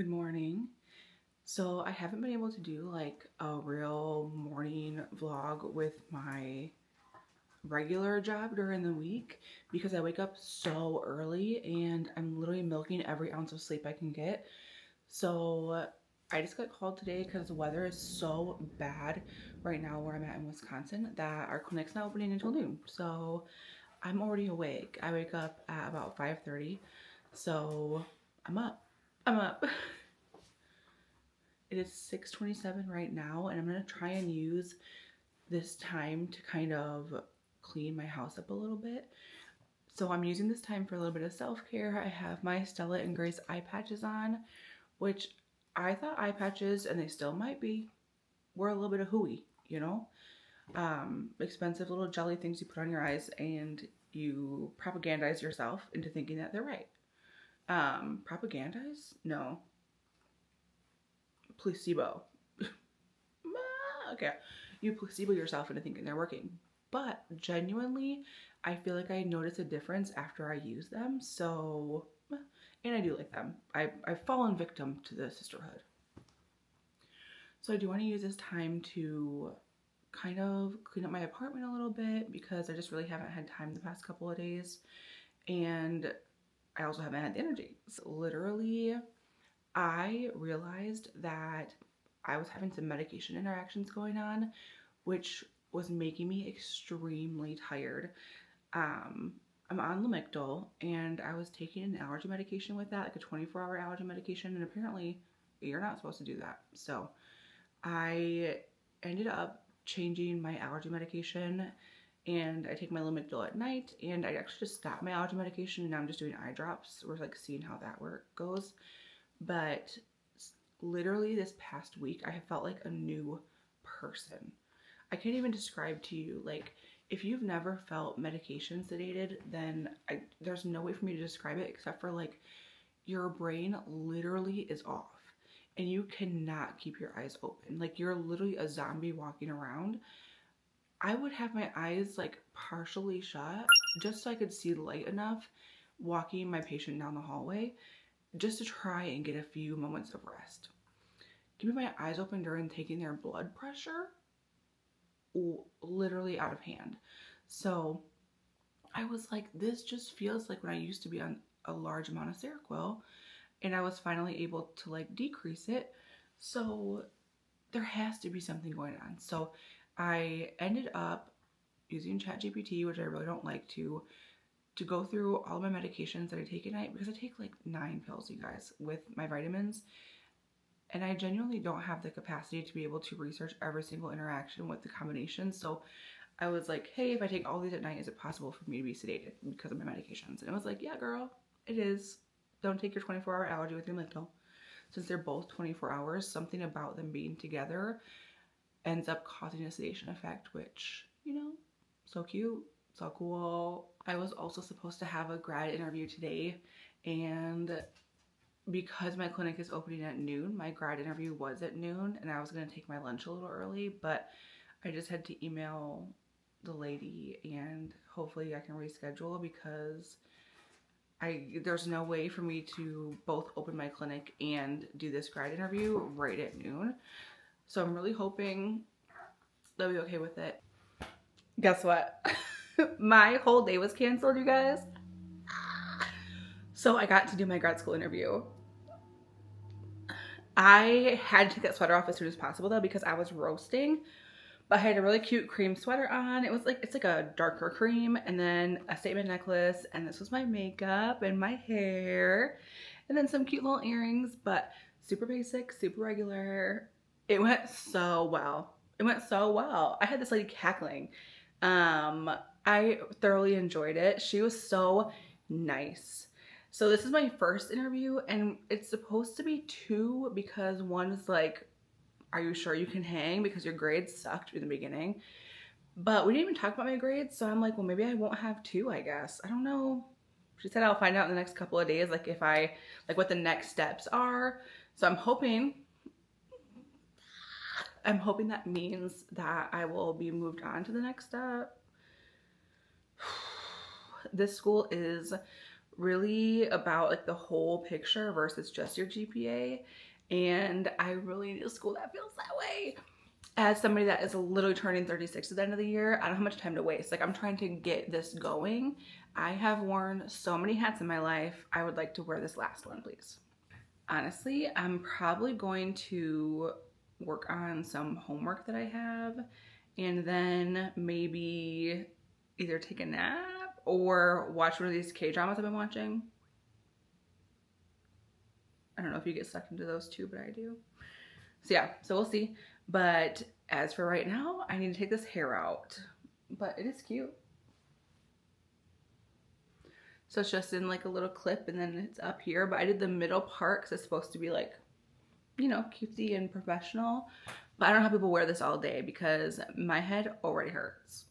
Good morning. So I haven't been able to do like a real morning vlog with my regular job during the week because I wake up so early and I'm literally milking every ounce of sleep I can get. So I just got called today because the weather is so bad right now where I'm at in Wisconsin that our clinic's not opening until noon. So I'm already awake. I wake up at about 5:30. So I'm up. I'm up. It is 6:27 right now, and I'm gonna try and use this time to kind of clean my house up a little bit. So I'm using this time for a little bit of self-care. I have my Stella and Grace eye patches on, which I thought eye patches, and they still might be, were a little bit of hooey, you know? Expensive little jelly things you put on your eyes, and you propagandize yourself into thinking that they're right. Propagandize? No. Placebo. Okay, you placebo yourself into thinking they're working. But genuinely, I feel like I notice a difference after I use them. So, and I do like them. I've fallen victim to the sisterhood. So I do want to use this time to kind of clean up my apartment a little bit because I just really haven't had time the past couple of days. And I also haven't had the energy. So literally, I realized that I was having some medication interactions going on, which was making me extremely tired. Um, I'm on Lamictal, and I was taking an allergy medication with that, like a 24-hour allergy medication, and apparently you're not supposed to do that. So I ended up changing my allergy medication, and I take my Lamictal at night, and I actually just stopped my allergy medication, and now I'm just doing eye drops. We're like seeing how that work goes. But literally this past week, I have felt like a new person. I can't even describe to you, like, if you've never felt medication sedated, then there's no way for me to describe it except for like your brain literally is off and you cannot keep your eyes open. Like you're literally a zombie walking around. I would have my eyes like partially shut just so I could see light enough walking my patient down the hallway just to try and get a few moments of rest. Keeping my eyes open during taking their blood pressure, literally out of hand. So I was like, this just feels like when I used to be on a large amount of Seroquel, and I was finally able to like decrease it. So there has to be something going on. So I ended up using ChatGPT, which I really don't like to go through all my medications that I take at night because I take like 9 pills, you guys, with my vitamins. And I genuinely don't have the capacity to be able to research every single interaction with the combination. So I was like, hey, if I take all these at night, is it possible for me to be sedated because of my medications? And it was like, yeah, girl, it is. Don't take your 24-hour allergy with your Lamictal. Since they're both 24 hours, something about them being together ends up causing a sedation effect, which, you know, so cute, so cool. I was also supposed to have a grad interview today, and because my clinic is opening at noon, my grad interview was at noon, and I was going to take my lunch a little early, but I just had to email the lady and hopefully I can reschedule because there's no way for me to both open my clinic and do this grad interview right at noon. So I'm really hoping they'll be okay with it. Guess what? My whole day was canceled, you guys. So I got to do my grad school interview. I had to take that sweater off as soon as possible though because I was roasting. But I had a really cute cream sweater on. It was like, it's like a darker cream, and then a statement necklace, and this was my makeup and my hair, and then some cute little earrings, but super basic, super regular. It went so well. It went so well. I had this lady cackling. I thoroughly enjoyed it. She was so nice. So this is my first interview, and it's supposed to be two because one is like, are you sure you can hang? Because your grades sucked in the beginning. But we didn't even talk about my grades, so I'm like, well, maybe I won't have two, I guess. I don't know. She said I'll find out in the next couple of days, like if I, like what the next steps are. So I'm hoping that means that I will be moved on to the next step. This school is really about like the whole picture versus just your GPA. And I really need a school that feels that way. As somebody that is literally turning 36 at the end of the year, I don't have much time to waste. Like, I'm trying to get this going. I have worn so many hats in my life. I would like to wear this last one, please. Honestly, I'm probably going to work on some homework that I have and then maybe either take a nap or watch one of these K-dramas I've been watching. I don't know if you get sucked into those too, but I do. So yeah, so we'll see. But as for right now, I need to take this hair out. But it is cute. So it's just in like a little clip and then it's up here. But I did the middle part because it's supposed to be like, you know, cutesy and professional. But I don't know how people wear this all day because my head already hurts.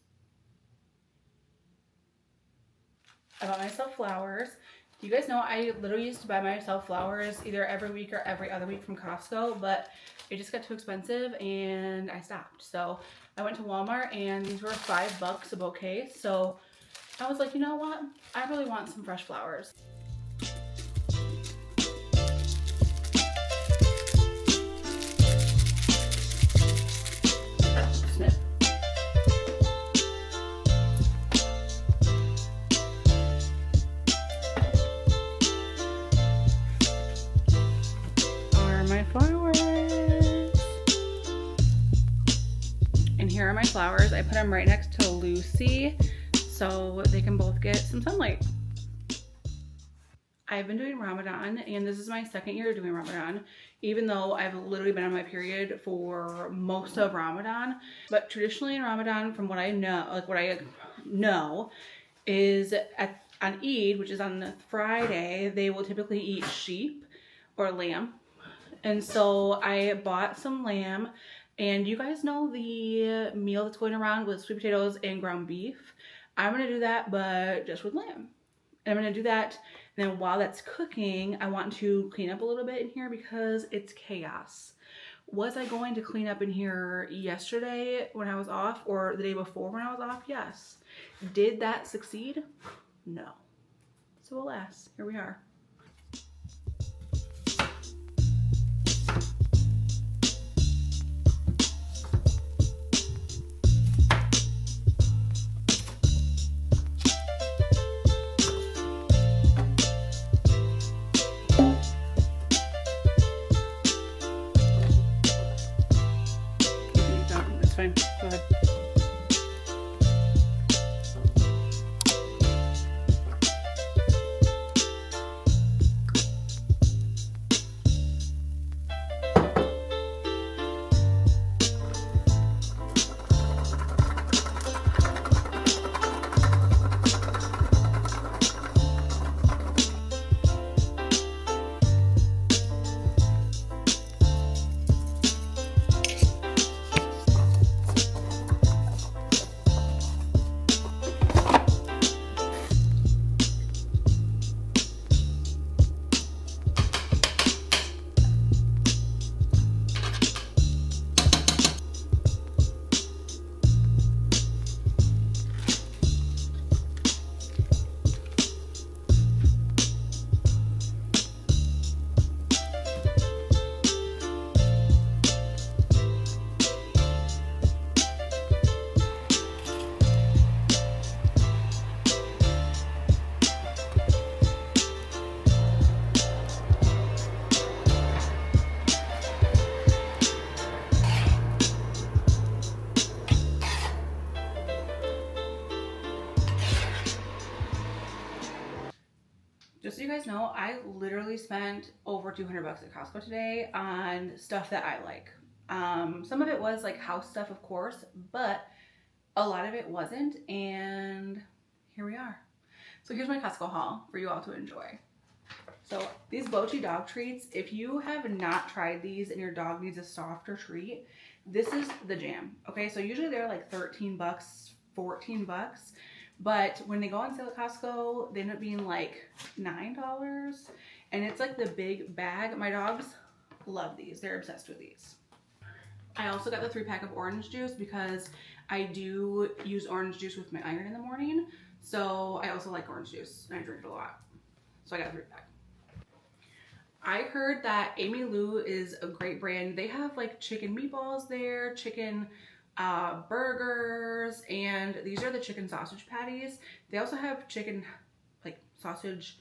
I bought myself flowers. You guys know I literally used to buy myself flowers either every week or every other week from Costco, but it just got too expensive and I stopped. So I went to Walmart and these were $5 a bouquet. So I was like, you know what? I really want some fresh flowers. Snip. Are my flowers. And here are my flowers. I put them right next to Lucy so they can both get some sunlight. I've been doing Ramadan and this is my second year doing Ramadan, even though I've literally been on my period for most of Ramadan. But traditionally in Ramadan, from what I know, is on Eid, which is on the Friday, they will typically eat sheep or lamb. And so I bought some lamb, and you guys know the meal that's going around with sweet potatoes and ground beef. I'm gonna do that, but just with lamb. And I'm gonna do that, and then while that's cooking, I want to clean up a little bit in here because it's chaos. Was I going to clean up in here yesterday when I was off or the day before when I was off? Yes. Did that succeed? No. So alas, here we are. That's fine. Go ahead. Just so you guys know, I literally spent over $200 at Costco today on stuff that I like. Some of it was like house stuff, of course, but a lot of it wasn't, and here we are. So here's my Costco haul for you all to enjoy. So these Bochi dog treats, if you have not tried these and your dog needs a softer treat, this is the jam. Okay, so usually they're like 13 bucks, 14 bucks. But when they go on sale at Costco, they end up being like $9. And it's like the big bag. My dogs love these. They're obsessed with these. I also got the 3-pack of orange juice because I do use orange juice with my iron in the morning. So I also like orange juice and I drink it a lot. so I got a 3-pack. I heard that Amy Lou is a great brand. They have like chicken meatballs there, chicken burgers, and these are the chicken sausage patties. They also have chicken like sausage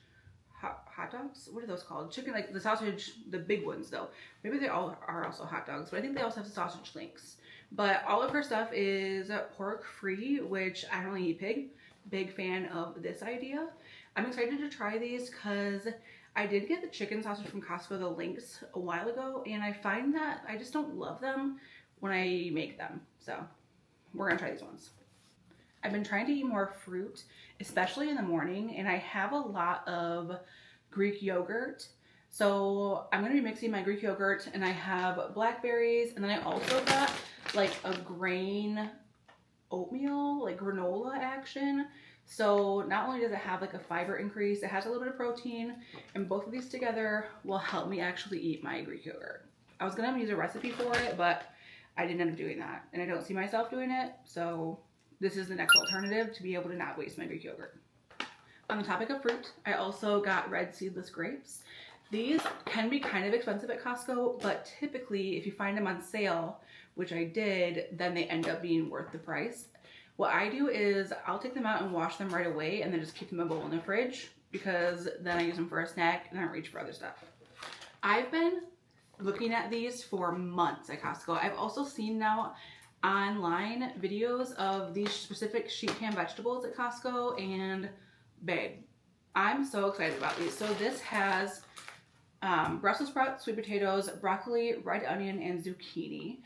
hot dogs. What are those called? Chicken, like the sausage, the big ones though. Maybe they all are also hot dogs, but I think they also have sausage links. But all of her stuff is pork free, which I don't really eat pig. Big fan of this idea. I'm excited to try these because I did get the chicken sausage from Costco, the links, a while ago, and I find that I just don't love them when I make them. So we're gonna try these ones. I've been trying to eat more fruit, especially in the morning, and I have a lot of Greek yogurt. So I'm gonna be mixing my Greek yogurt, and I have blackberries, and then I also got like a grain oatmeal, like granola action. So not only does it have like a fiber increase, it has a little bit of protein, and both of these together will help me actually eat my Greek yogurt. I was gonna use a recipe for it, but I didn't end up doing that, and I don't see myself doing it, so this is the next alternative to be able to not waste my Greek yogurt. On the topic of fruit, I also got red seedless grapes. These can be kind of expensive at Costco, but typically if you find them on sale, which I did, then they end up being worth the price. What I do is I'll take them out and wash them right away and then just keep them in a bowl in the fridge, because then I use them for a snack and I don't reach for other stuff. I've been looking at these for months at Costco. I've also seen now online videos of these specific sheet pan vegetables at Costco, and babe, I'm so excited about these. So this has Brussels sprouts, sweet potatoes, broccoli, red onion, and zucchini.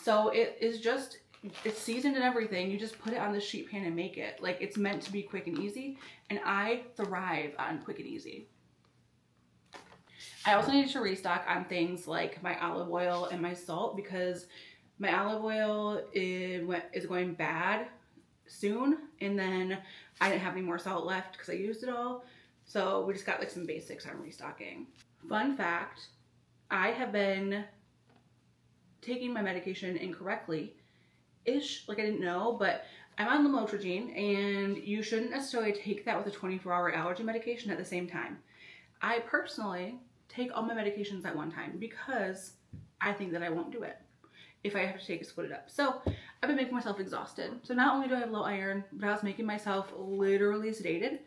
So it is just, it's seasoned and everything. You just put it on the sheet pan and make it. Like, it's meant to be quick and easy, and I thrive on quick and easy. I also needed to restock on things like my olive oil and my salt, because my olive oil is going bad soon, and then I didn't have any more salt left because I used it all. So we just got like some basics I'm restocking. Fun fact, I have been taking my medication incorrectly-ish, like I didn't know, but I'm on lamotrigine, and you shouldn't necessarily take that with a 24-hour allergy medication at the same time. I personally take all my medications at one time because I think that I won't do it if I have to take a split it up. So I've been making myself exhausted. So not only do I have low iron, but I was making myself literally sedated.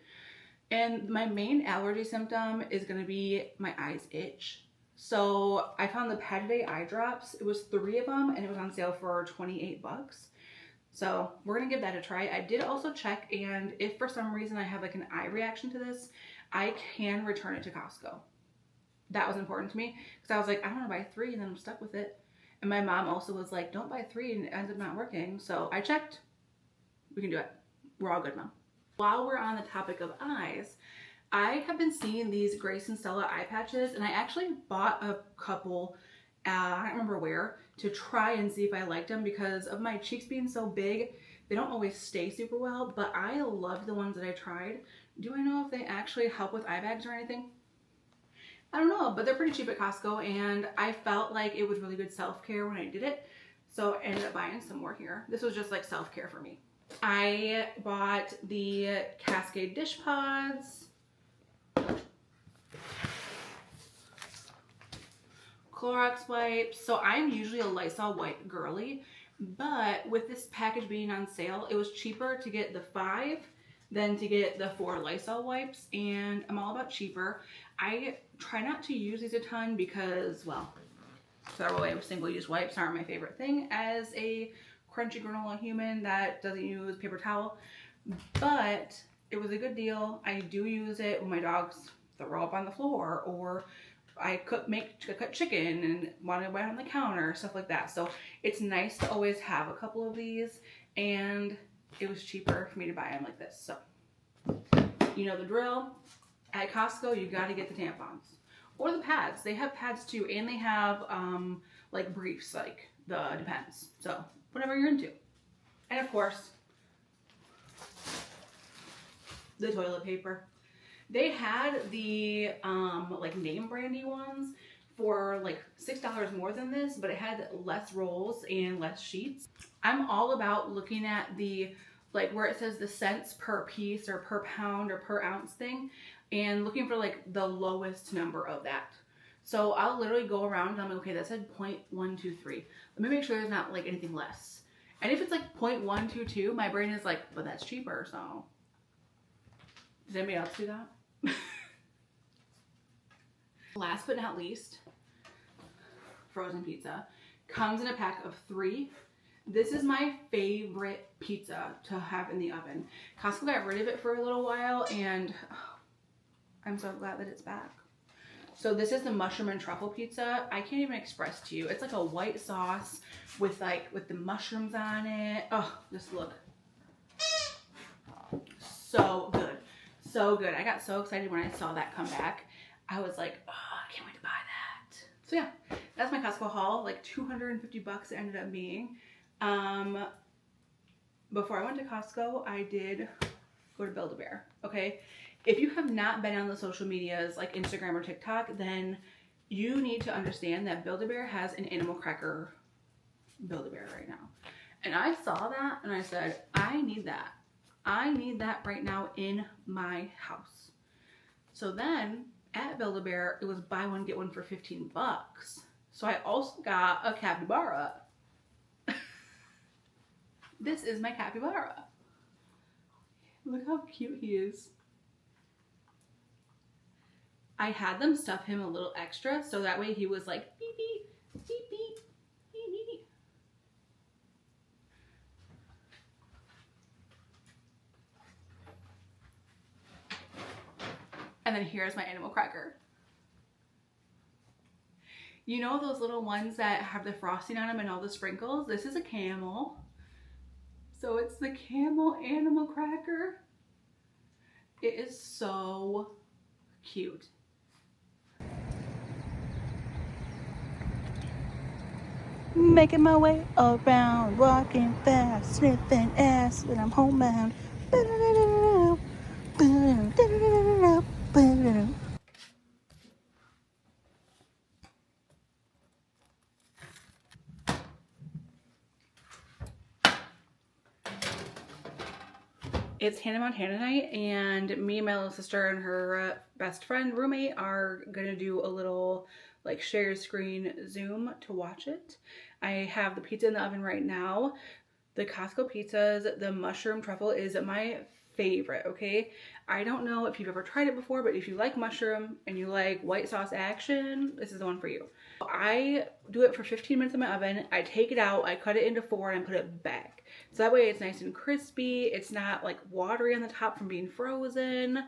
And my main allergy symptom is gonna be my eyes itch. So I found the Pataday eye drops. It was 3 of them, and it was on sale for 28 bucks. So we're gonna give that a try. I did also check, and if for some reason I have like an eye reaction to this, I can return it to Costco. That was important to me, because I was like, I don't want to buy 3 and then I'm stuck with it. And my mom also was like, don't buy 3 and it ends up not working. So I checked. We can do it. We're all good, Mom. While we're on the topic of eyes, I have been seeing these Grace and Stella eye patches, and I actually bought a couple, I don't remember where, to try and see if I liked them, because of my cheeks being so big, they don't always stay super well, but I loved the ones that I tried. Do I know if they actually help with eye bags or anything? I don't know, but they're pretty cheap at Costco, and I felt like it was really good self-care when I did it, so I ended up buying some more here. This was just like self-care for me. I bought the Cascade dish pods, Clorox wipes. So I'm usually a Lysol wipe girly, but with this package being on sale, it was cheaper to get the 5 than to get the 4 Lysol wipes, and I'm all about cheaper. I try not to use these a ton because, well, throwaway single-use wipes aren't my favorite thing as a crunchy granola human that doesn't use paper towel, but it was a good deal. I do use it when my dogs throw up on the floor, or I cut chicken and want to wet on the counter, stuff like that. So it's nice to always have a couple of these, and it was cheaper for me to buy them like this. So you know the drill. At Costco, you got to get the tampons or the pads. They have pads too, and they have like briefs, like the Depends. So whatever you're into. And of course, the toilet paper. They had the like name brandy ones for like $6 more than this, but it had less rolls and less sheets. I'm all about looking at the, like where it says the cents per piece or per pound or per ounce thing. and looking for like the lowest number of that. So I'll literally go around and I'm like, okay, that said 0.123. Let me make sure there's not like anything less. And if it's like 0.122, my brain is like, but that's cheaper, so. Does anybody else do that? Last but not least, frozen pizza. Comes in a pack of 3. This is my favorite pizza to have in the oven. Costco got rid of it for a little while, and oh, I'm so glad that it's back. So this is the mushroom and truffle pizza. I can't even express to you. It's like a white sauce with the mushrooms on it. Oh, just look. So good. So good. I got so excited when I saw that come back. I was like, oh, I can't wait to buy that. So yeah, that's my Costco haul. Like $250 it ended up being. Before I went to Costco, I did go to Build-A-Bear, okay? If you have not been on the social medias like Instagram or TikTok, then you need to understand that Build-A-Bear has an animal cracker Build-A-Bear right now. And I saw that and I said, I need that. I need that right now in my house. So then at Build-A-Bear, it was buy one, get one for $15. So I also got a capybara. This is my capybara. Look how cute he is. I had them stuff him a little extra so that way he was like beep beep, beep beep, beep beep. And then here's my animal cracker. You know those little ones that have the frosting on them and all the sprinkles? This is a camel. So it's the camel animal cracker. It is so cute. Making my way around, walking fast, sniffing ass when I'm homebound. It's Hannah Montana night, and me and my little sister and her best friend roommate are gonna do a little like share screen Zoom to watch it. I have the pizza in the oven right now. The Costco pizzas, the mushroom truffle is my favorite, okay? I don't know if you've ever tried it before, but if you like mushroom and you like white sauce action, this is the one for you. I do it for 15 minutes in my oven. I take it out, I cut it into 4, and I put it back. So that way it's nice and crispy. It's not like watery on the top from being frozen.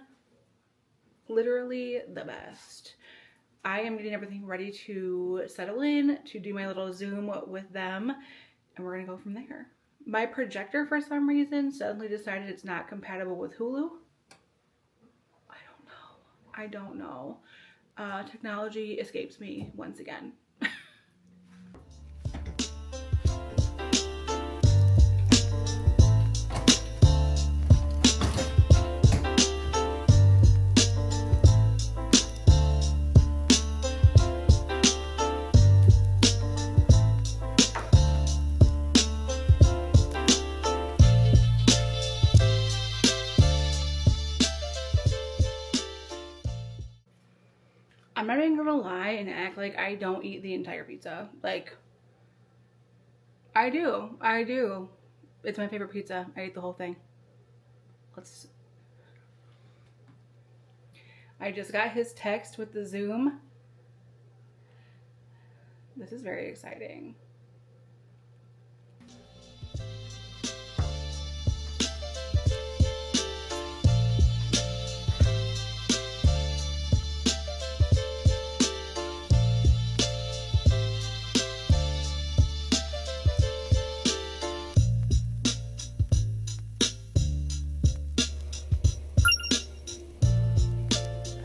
Literally the best. I am getting everything ready to settle in, to do my little Zoom with them, and we're gonna go from there. My projector, for some reason, suddenly decided it's not compatible with Hulu. I don't know. Technology escapes me once again. I'm not even gonna lie and act like I don't eat the entire pizza. Like, I do. It's my favorite pizza. I ate the whole thing. I just got his text with the Zoom. This is very exciting.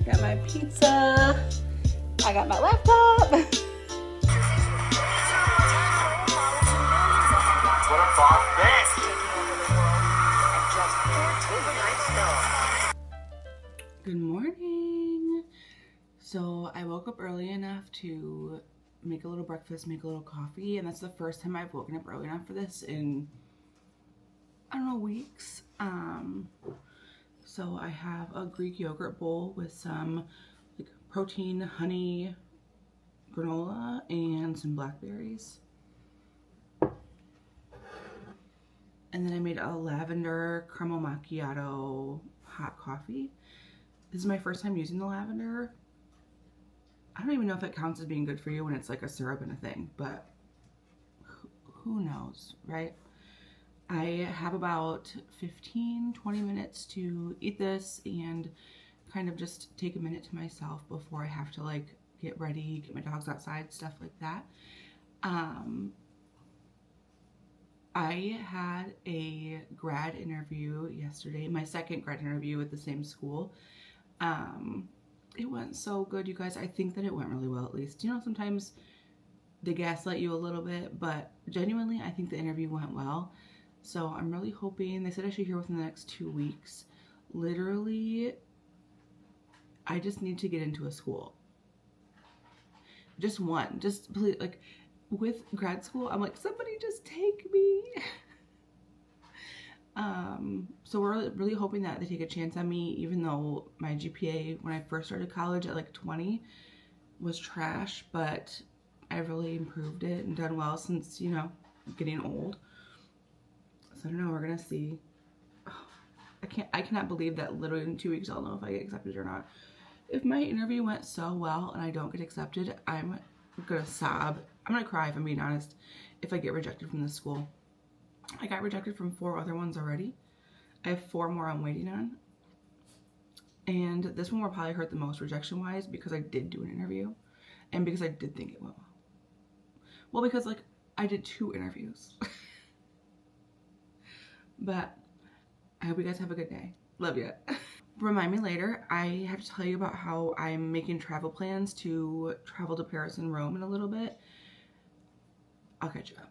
I got my pizza. I got my laptop. Good morning. So I woke up early enough to make a little breakfast, make a little coffee, and that's the first time I've woken up early enough for this in, I don't know, weeks. So I have a Greek yogurt bowl with some like protein, honey, granola, and some blackberries. And then I made a lavender caramel macchiato hot coffee. This is my first time using the lavender. I don't even know if it counts as being good for you when it's like a syrup and a thing, but who knows, right? I have about 15-20 minutes to eat this and kind of just take a minute to myself before I have to like get ready, get my dogs outside, stuff like that. I had a grad interview yesterday, my second grad interview at the same school. It went so good, you guys. I think that it went really well, at least. You know, sometimes they gaslight you a little bit, but genuinely, I think the interview went well. So I'm really hoping, they said I should hear within the next 2 weeks. Literally, I just need to get into a school. Just one. Just please, like, with grad school, I'm like, somebody just take me. So we're really hoping that they take a chance on me, even though my GPA when I first started college at like 20 was trash, but I've really improved it and done well since, you know, getting old. So I don't know, we're gonna see. I cannot believe that literally in 2 weeks I'll know if I get accepted or not. If my interview went so well and I don't get accepted, I'm gonna sob. I'm gonna cry if I'm being honest if I get rejected from this school. I got rejected from 4 other ones already. I have 4 more I'm waiting on. And this one will probably hurt the most rejection-wise because I did do an interview and because I did think it went well. Well, because like I did 2 interviews. But I hope you guys have a good day. Love you. Remind me later. I have to tell you about how I'm making travel plans to travel to Paris and Rome in a little bit. I'll catch you up.